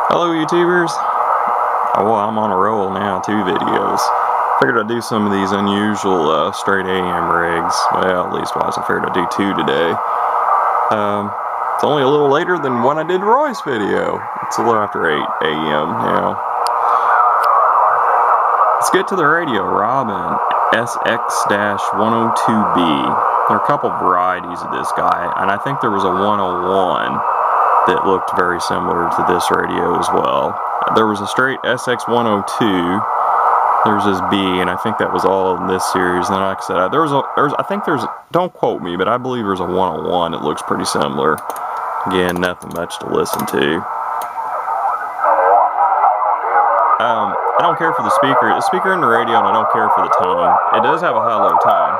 Hello YouTubers. Oh, well, I'm on a roll now, 2 videos. Figured I'd do some of these unusual straight AM rigs. Well, at least I figured I'd do 2 today. It's only a little later than when I did Roy's video. It's a little after 8 AM now. Let's get to the radio. Robyn SX-102B. There are a couple varieties of this guy, and I think there was a 101 that looked very similar to this radio as well. There was a straight SX-102. There was this B, and I think that was all in this series. And then, like I said, don't quote me, but I believe there's a 101 that looks pretty similar. Again, nothing much to listen to. I don't care for the speaker. The speaker in the radio, and I don't care for the tone. It does have a high-low tone.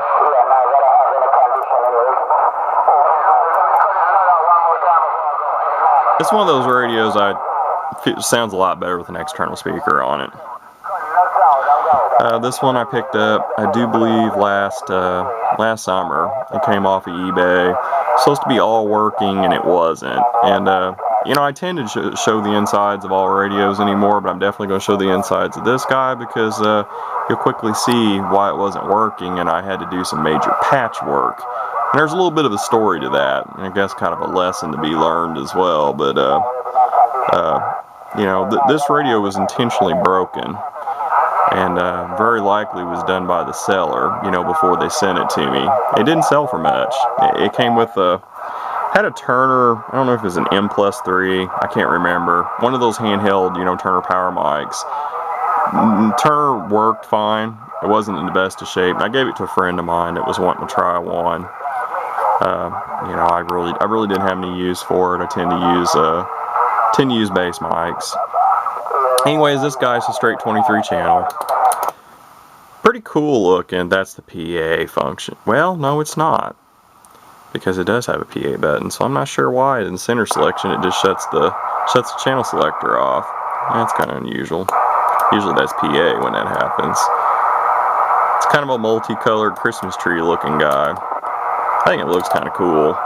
It's one of those radios sounds a lot better with an external speaker on it. This one I picked up, I do believe last summer. It came off of eBay. It's supposed to be all working, and it wasn't. And you know, I tend to show the insides of all radios anymore, but I'm definitely going to show the insides of this guy because you'll quickly see why it wasn't working, and I had to do some major patchwork. And there's a little bit of a story to that, and I guess kind of a lesson to be learned as well. But you know, this radio was intentionally broken, and very likely was done by the seller, you know, before they sent it to me. It didn't sell for much. It came with had a Turner, I don't know if it was an M+3, I can't remember. One of those handheld, you know, Turner power mics. Turner worked fine. It wasn't in the best of shape. I gave it to a friend of mine that was wanting to try one. You know, I really didn't have any use for it. I tend to use bass mics. Anyways, this guy's a straight 23 channel. Pretty cool looking. That's the PA function. Well, no, it's not, because it does have a PA button. So I'm not sure why in center selection it just shuts the channel selector off. That's kind of unusual. Usually that's PA when that happens. It's kind of a multicolored Christmas tree looking guy. I think it looks kind of cool.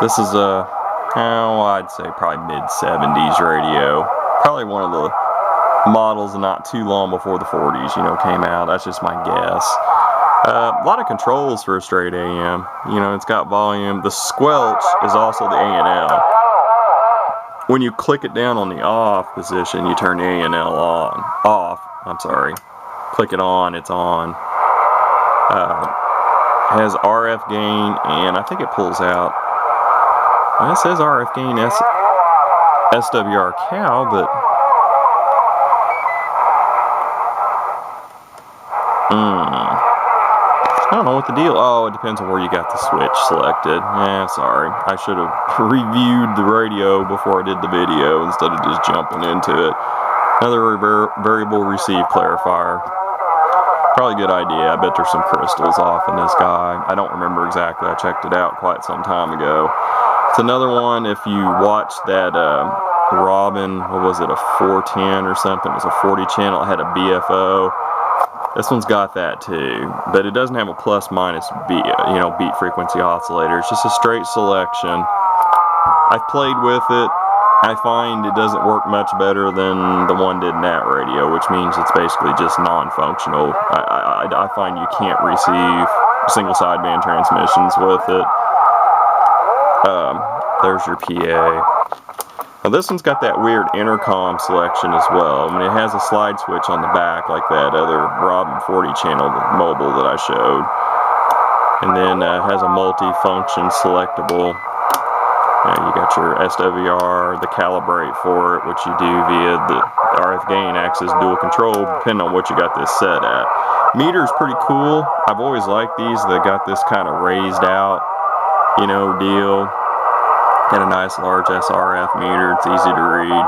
This is I'd say probably mid-70s radio. Probably one of the models not too long before the 40s, you know, came out. That's just my guess. A lot of controls for a straight AM. You know, it's got volume. The squelch is also the A&L. When you click it down on the off position, you turn the A&L on. Click it on, it's on. It has RF gain, and I think it pulls out. Well, it says RF gain SWR cow, but I don't know what the deal. Oh, it depends on where you got the switch selected. Sorry. I should have reviewed the radio before I did the video instead of just jumping into it. Another variable receive clarifier. Probably a good idea. I bet there's some crystals off in this guy. I don't remember exactly. I checked it out quite some time ago. It's another one. If you watch that Robyn, what was it, a 410 or something? It was a 40 channel. It had a BFO. This one's got that too, but it doesn't have a plus minus beat frequency oscillator. It's just a straight selection. I've played with it. I find it doesn't work much better than the one did in that radio, which means it's basically just non-functional. I find you can't receive single sideband transmissions with it. There's your PA. Now this one's got that weird intercom selection as well. I mean, it has a slide switch on the back like that other Robyn 40 channel mobile that I showed. And then has a multi-function selectable. You got your SWR, the calibrate for it, which you do via the RF gain access dual control, depending on what you got this set at. Meter's pretty cool. I've always liked these. They got this kind of raised out, you know, deal. Got a nice large SRF meter. It's easy to read.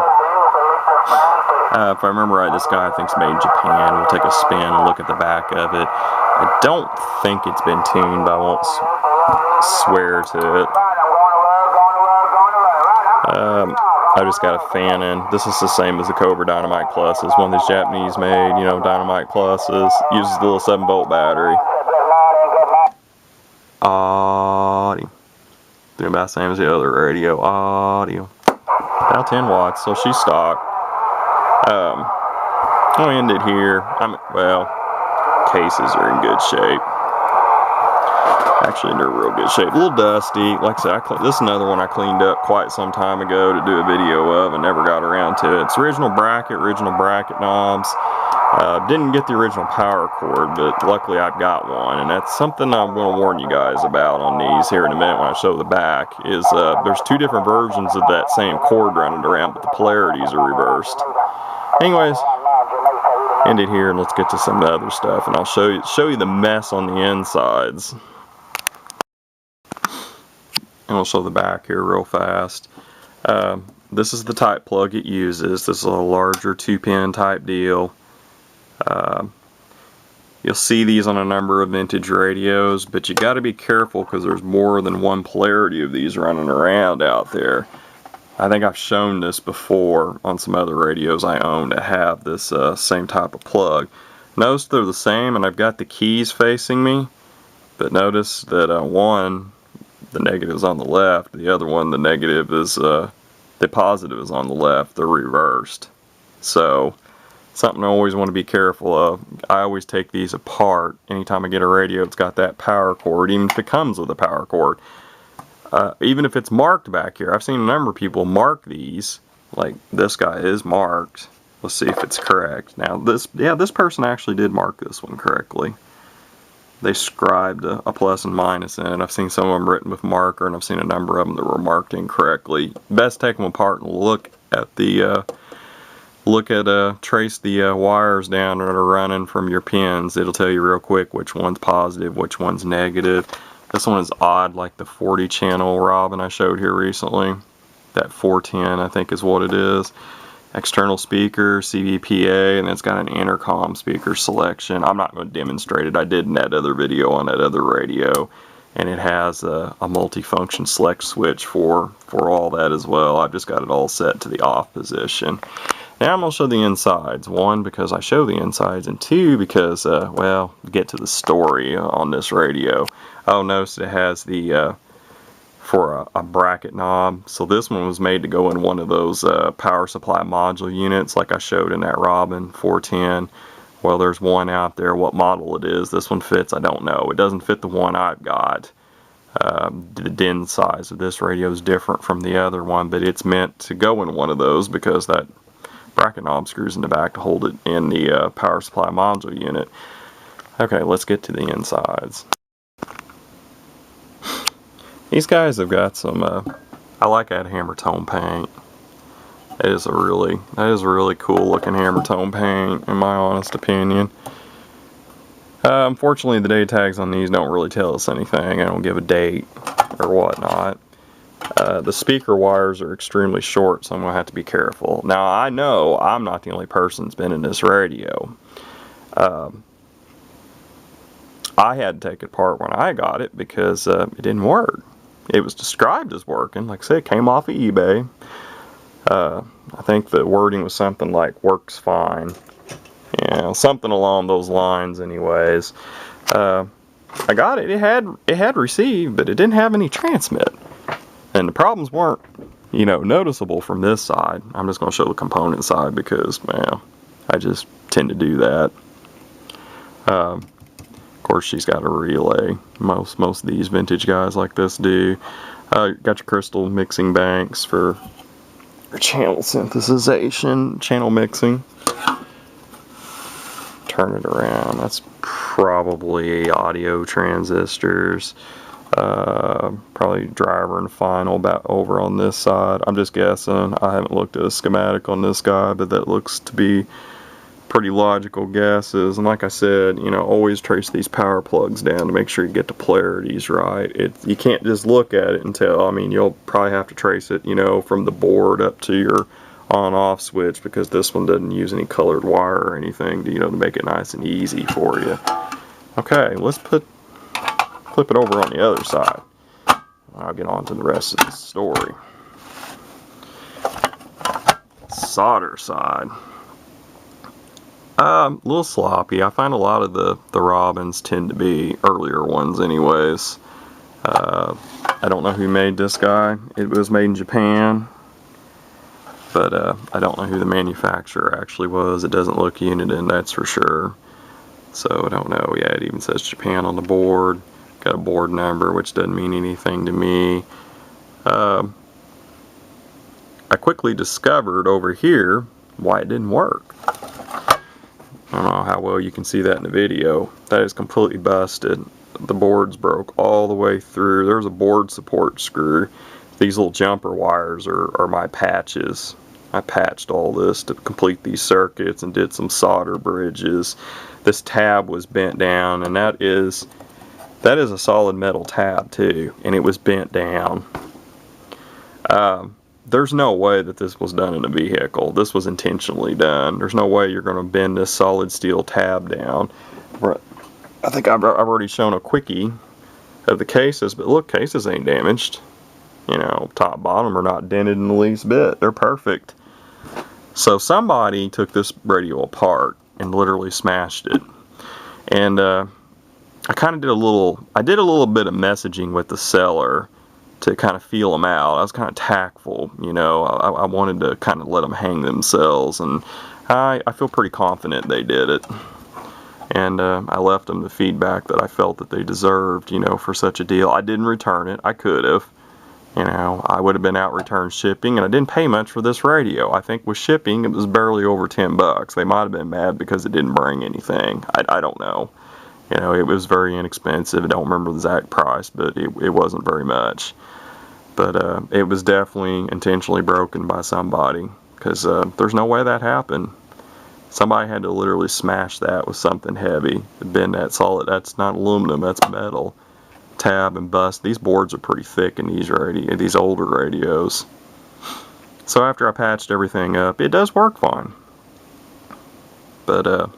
If I remember right, this guy I think is made in Japan. We'll take a spin and look at the back of it. I don't think it's been tuned, but I won't swear to it. I just got a fan in. This is the same as the Cobra Dynamite Pluses. One of these Japanese made, you know, Dynamite Pluses. Uses the little 7-volt battery. Audio. Doing about the same as the other radio. Audio. Now 10 watts, so she's stock. I'll end it here. Well, cases are in good shape. Actually, they're in real good shape. A little dusty. Like I said, this is another one I cleaned up quite some time ago to do a video of and never got around to it. It's original bracket knobs. Didn't get the original power cord, but luckily I've got one, and that's something I'm going to warn you guys about on these here in a minute when I show the back, is there's two different versions of that same cord running around, but the polarities are reversed. Anyways, end it here and let's get to some of the other stuff, and I'll show you the mess on the insides. And we'll show the back here real fast. This is the type plug it uses. This is a larger 2-pin type deal. You'll see these on a number of vintage radios, but you got to be careful because there's more than one polarity of these running around out there. I think I've shown this before on some other radios I own to have this same type of plug. Notice they're the same, and I've got the keys facing me, but notice that one, the negative is on the left, the other one, the negative is, the positive is on the left. They're reversed. So, something I always want to be careful of. I always take these apart. Anytime I get a radio that's got that power cord, even if it comes with a power cord. Even if it's marked back here. I've seen a number of people mark these, like this guy is marked. Let's see if it's correct. Now this person actually did mark this one correctly. They scribed a plus and minus in it. I've seen some of them written with marker, and I've seen a number of them that were marked incorrectly. Best take them apart and look at trace the wires down that are running from your pins. It'll tell you real quick which one's positive, which one's negative. This one is odd, like the 40 channel Robyn I showed here recently. That 410 I think is what it is. External speaker, CVPA, and it's got an intercom speaker selection. I'm not going to demonstrate it. I did in that other video on that other radio, and it has a multi-function select switch for all that as well. I've just got it all set to the off position. Now I'm going to show the insides. One, because I show the insides, and two, because, well, get to the story on this radio. Oh, notice it has the for a bracket knob. So this one was made to go in one of those power supply module units like I showed in that Robyn 410. Well, there's one out there. What model it is, this one fits, I don't know. It doesn't fit the one I've got. The DIN size of this radio is different from the other one, but it's meant to go in one of those because that bracket knob screws in the back to hold it in the power supply module unit. Okay, let's get to the insides. These guys have got some, I like that hammer tone paint. That is a really cool looking hammer tone paint, in my honest opinion. Unfortunately, the date tags on these don't really tell us anything. I don't give a date or whatnot. The speaker wires are extremely short, so I'm going to have to be careful. Now, I know I'm not the only person that's been in this radio. I had to take it apart when I got it because it didn't work. It was described as working. Like I said, it came off of eBay. I think the wording was something like "works fine," something along those lines. Anyways, I got it. It had receive, but it didn't have any transmit, and the problems weren't, noticeable from this side. I'm just going to show the component side because, well, I just tend to do that. Of course, she's got a relay. Most of these vintage guys like this do. Got your crystal mixing banks for channel synthesization, channel mixing. Turn it around. That's probably audio transistors. Probably driver and final about over on this side. I'm just guessing. I haven't looked at a schematic on this guy, but that looks to be pretty logical guesses. And like I said, always trace these power plugs down to make sure you get the polarities right. You can't just look at it and tell. I mean, you'll probably have to trace it, from the board up to your on-off switch, because this one doesn't use any colored wire or anything to make it nice and easy for you. Okay, let's flip it over on the other side. I'll get on to the rest of the story. Solder side. A little sloppy. I find a lot of the Robyns tend to be earlier ones anyways. I don't know who made this guy. It was made in Japan. but I don't know who the manufacturer actually was. It doesn't look Uniden, that's for sure. So I don't know. Yeah, it even says Japan on the board. Got a board number, which doesn't mean anything to me. I quickly discovered over here why it didn't work. I don't know how well you can see that in the video. That is completely busted. The board's broke all the way through. There's a board support screw. These little jumper wires are my patches. I patched all this to complete these circuits and did some solder bridges. This tab was bent down, and that is a solid metal tab too, and it was bent down. There's no way that this was done in a vehicle. This was intentionally done. There's no way you're going to bend this solid steel tab down. I think I've already shown a quickie of the cases, but look, cases ain't damaged. You know, top, bottom are not dented in the least bit. They're perfect. So somebody took this radio apart and literally smashed it. And I did a little bit of messaging with the seller to kind of feel them out. I was kind of tactful, you know. I wanted to kind of let them hang themselves, and I feel pretty confident they did it. And I left them the feedback that I felt that they deserved, you know, for such a deal. I didn't return it. I could have. You know, I would have been out return shipping, and I didn't pay much for this radio. I think with shipping, it was barely over 10 bucks. They might have been mad because it didn't bring anything. I don't know. You know, it was very inexpensive. I don't remember the exact price, but it wasn't very much. But it was definitely intentionally broken by somebody, because there's no way that happened. Somebody had to literally smash that with something heavy to bend that solid. That's not aluminum, that's metal. Tab and bust. These boards are pretty thick in these older radios. So after I patched everything up, it does work fine. But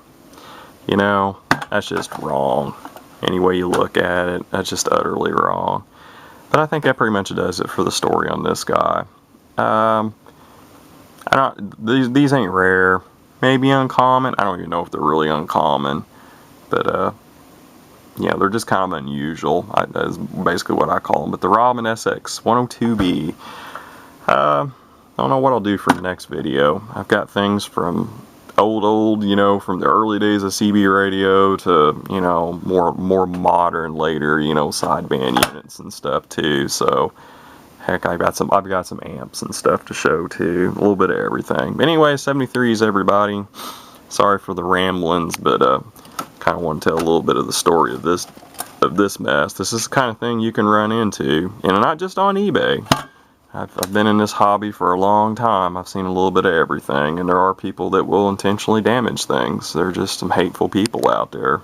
you know, that's just wrong. Any way you look at it, that's just utterly wrong. But I think that pretty much does it for the story on this guy. These ain't rare. Maybe uncommon. I don't even know if they're really uncommon. But yeah, they're just kind of unusual. That's basically what I call them. But the Robyn SX-102B. I don't know what I'll do for the next video. I've got things from old, you know, from the early days of CB radio to, you know, more modern later, you know, sideband units and stuff too. So heck, I've got some amps and stuff to show too. A little bit of everything. But anyway, 73s everybody. Sorry for the ramblings, but kind of want to tell a little bit of the story of this mess. This is the kind of thing you can run into, and not just on eBay. I've been in this hobby for a long time. I've seen a little bit of everything, and there are people that will intentionally damage things. There are just some hateful people out there.